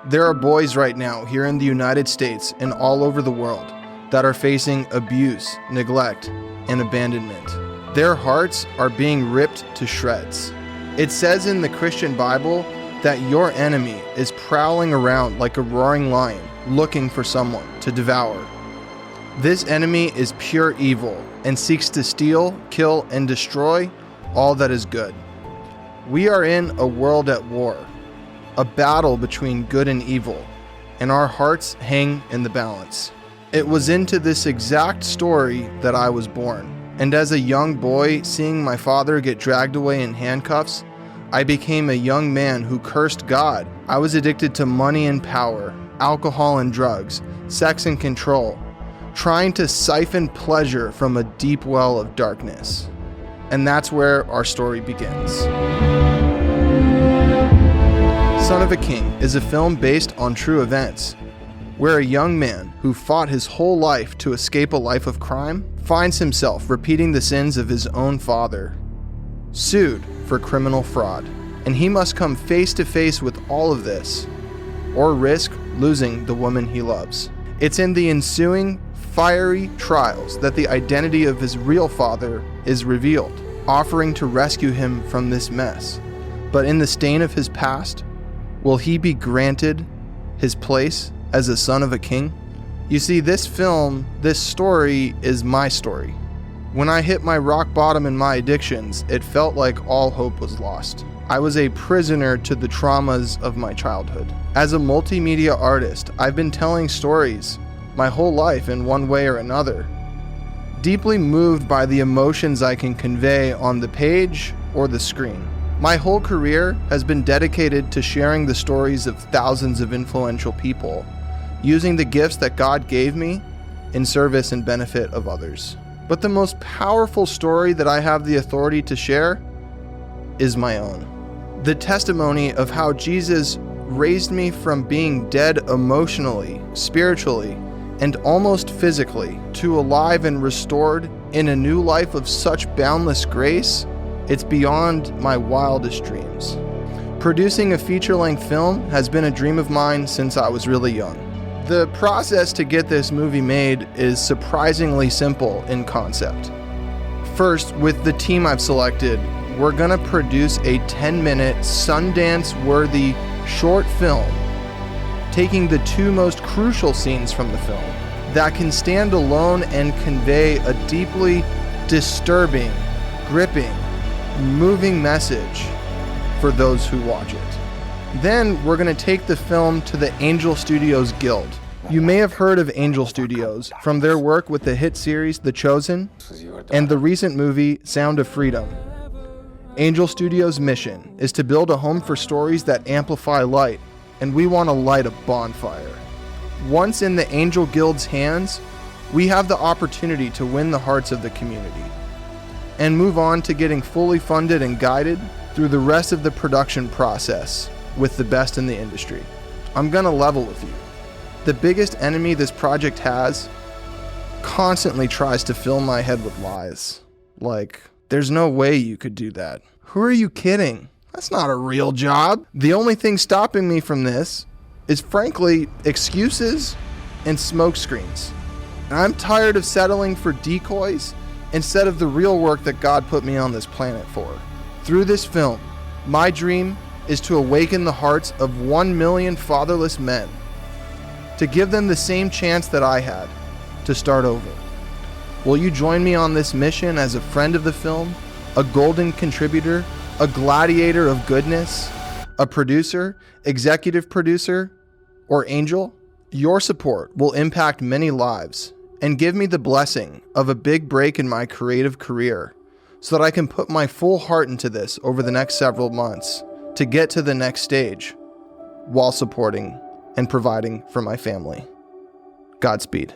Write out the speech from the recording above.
There are boys right now here in the United States and all over the world that are facing abuse, neglect, and abandonment. Their hearts are being ripped to shreds. It says in the Christian Bible that your enemy is prowling around like a roaring lion looking for someone to devour. This enemy is pure evil and seeks to steal, kill, and destroy all that is good. We are in a world at war, a battle between good and evil, and our hearts hang in the balance. It was into this exact story that I was born, and as a young boy, seeing my father get dragged away in handcuffs, I became a young man who cursed God. I was addicted to money and power, alcohol and drugs, sex and control, trying to siphon pleasure from a deep well of darkness. And that's where our story begins. Son of a King is a film based on true events, where a young man who fought his whole life to escape a life of crime finds himself repeating the sins of his own father, sued for criminal fraud, and he must come face to face with all of this, or risk losing the woman he loves. It's in the ensuing fiery trials that the identity of his real father is revealed, offering to rescue him from this mess. But in the stain of his past, will he be granted his place as a son of a king? You see, this story is my story. When I hit my rock bottom in my addictions, it felt like all hope was lost. I was a prisoner to the traumas of my childhood. As a multimedia artist, I've been telling stories my whole life in one way or another, deeply moved by the emotions I can convey on the page or the screen. My whole career has been dedicated to sharing the stories of thousands of influential people, using the gifts that God gave me in service and benefit of others. But the most powerful story that I have the authority to share is my own. The testimony of how Jesus raised me from being dead emotionally, spiritually, and almost physically to alive and restored in a new life of such boundless grace, it's beyond my wildest dreams. Producing a feature-length film has been a dream of mine since I was really young. The process to get this movie made is surprisingly simple in concept. First, with the team I've selected, we're gonna produce a 10-minute Sundance-worthy short film, taking the two most crucial scenes from the film that can stand alone and convey a deeply disturbing, gripping, moving message for those who watch it. Then we're going to take the film to the Angel Studios Guild. You may have heard of Angel Studios from their work with the hit series The Chosen and the recent movie Sound of Freedom. Angel Studios' mission is to build a home for stories that amplify light, and we want to light a bonfire. Once in the Angel Guild's hands, we have the opportunity to win the hearts of the community and move on to getting fully funded and guided through the rest of the production process with the best in the industry. I'm gonna level with you. The biggest enemy this project has constantly tries to fill my head with lies. Like, there's no way you could do that. Who are you kidding? That's not a real job. The only thing stopping me from this is, frankly, excuses and smoke screens. And I'm tired of settling for decoys instead of the real work that God put me on this planet for. Through this film, my dream is to awaken the hearts of 1 million fatherless men, to give them the same chance that I had to start over. Will you join me on this mission as a friend of the film, a golden contributor, a gladiator of goodness, a producer, executive producer, or angel? Your support will impact many lives and give me the blessing of a big break in my creative career so that I can put my full heart into this over the next several months to get to the next stage while supporting and providing for my family. Godspeed.